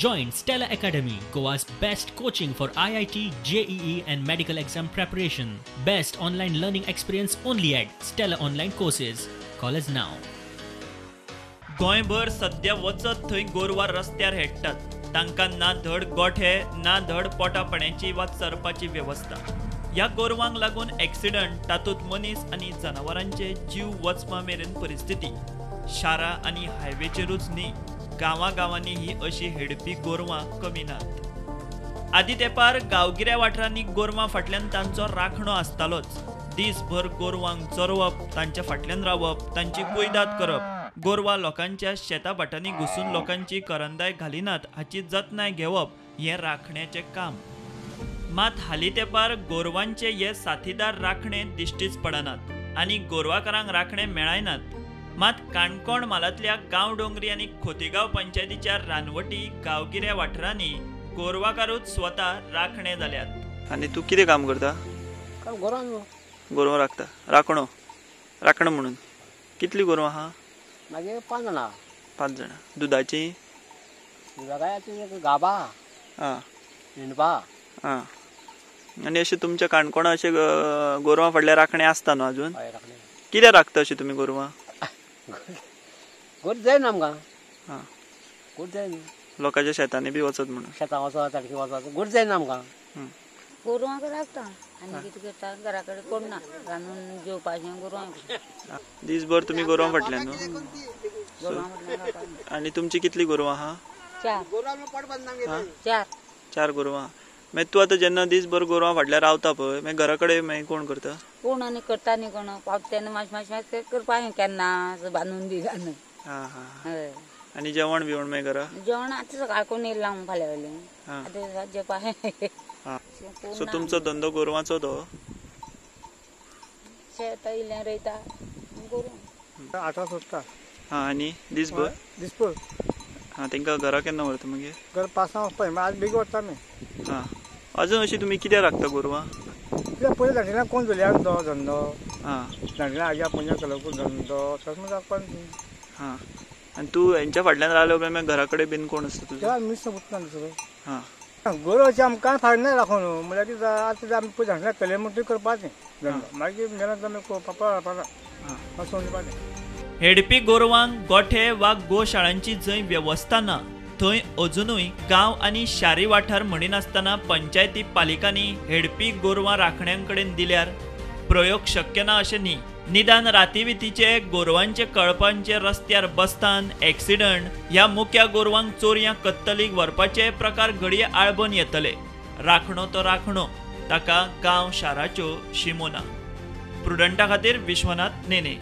Join Stella Academy, Goa's best coaching for IIT, JEE and medical exam preparation. Best online learning experience only at Stella Online Courses. Call us now. गोंयभर सध्या वचत थंय गोरवां रस्त्यार हेडटात. तांकां ना धड गोठे ना धड पोटापाण्याची वा चरपाची वेवस्था. ह्या गोरवांक लागून एक्सिडंट, तातूंत मनीस आनी जनावरांचे जीव वचपा मेरेन परिस्थिती. शारां आनी हायवेचेरूच न्ही, गांवांनी ही अशी हेडपी गोरवां कमी नात. आदी तेंपार गांवगिऱ्या वाठारांनी गोरवां फाटल्यान तांचो राखणो आसतालोच. दीसभर गोरवांक चरोवप, तांच्या फाटल्यान रावप, तांची कुयदाद करप. गोरवां लोकांच्या शेता भाटांनी घुसून लोकांची करंदाय घालिनात हाची जतनाय घेवप हें राखण्याचें काम. मात हालीं तेंपार गोरवांचे हे साथीदार राखणे दिश्टीच पडनात आनी गोरवाकारांक राखणे मेळायनात. मात काणकोण मालांतल्या गांव डोंगरी आनी खोतीगांव पंचायतीच्या रानवटी गांवगिऱ्या वाठारांनी गोरवाकारूच स्वता राखणे जाल्यात. आनी तूं कितें काम करता? गोरवां राखता. राखणो म्हणून कितली गोरवां आहा? मागे 5 जाणां. 5 जाणां. दुधाची? गाबा, हिंडपा. आनी अशें तुमच्या काणकोणा अशें गोरवां फाटल्या राखणे आसता न्हू अजून? कित्याक राखता अशी तुमी गोरवां? गोड जायना आमकां. गोड जायना. लोकांच्या शेतांनी बी वचत म्हणून. शेतां वचत, ताडकी वचत, गोड जायना आमकां. गोरवांक राखता आनी कितें करता, घरा कडेन कोण ना, रांदून जेवपाचें गोरवांक. दीसभर तुमी गोरवां फाटल्यान न्हू? आनी तुमची कितली गोरवां आहा? 4. 4 गोरवां. मागीर तूं आतां जेन्ना दीसभर गोरवां फाटल्यान रावता पळय, मागीर घरा कडेन मागीर कोण करता? कोण आनी करता न्ही कोण, पावता तेन्ना मातशें करपाचें केन्ना बांदून बी घालून. हय. आनी जेवण बिवण मागीर घरा? जेवण आतां सकाळ कोण येयला फाल्यां वयलें, आतां जेवपाचें. सो तुमचो धंदो गोरवांचो तो? शेत इल्लें रोयता गोरवां. 8 सोडटा. आनी दीसभर? दिसभर. तेंकां घरा केन्ना व्हरता मागीर? घर 5 वचपाचें, आज बेगी वता आमी. अजून अशी तुमी कित्याक राखता गोरवां? कित्याक पयलीं जाणटेल्यां कोण चलया तो धंदो. जाणटेल्यां आज्या पणज्या केलो धंदो तसो राखपाक. आनी तूं हेंच्या फाटल्यान रावले उपरांत मागीर घरा कडेन बीन कोण आसता तुजो? मिस उठना सगळो. गोरवांची आमकां कांय फायदो ना राखून, म्हळ्यार कितें आतां आमी पळय जाणटेल्यां केलें म्हूण ती करपाचें धंदो. मागीर मेलो आमी पापा रावपाना असो दिवपाचें. हेडपी गोरवांक गोठे वा गोशाळांची जंय वेवस्था ना, थंय अजुनूय गांव आनी शारी वाठार म्हणिनासतना पंचायती पालिकांनी हेडपी गोरवां राखण्यांकडेन दिल्यार प्रयोग शक्य ना अशें न्ही. निदान रातीवितीचे गोरवांचे कळपांचे रस्त्यार बसतान एक्सिडंट, ह्या मुख्या गोरवांक चोरयां कत्तलीक व्हरपाचे प्रकार घडये आळबन येतले. राखणो तो राखणो, ताका गांव शाराच्यो शिमो ना. प्रुडंटा खातीर विश्वनाथ नेने.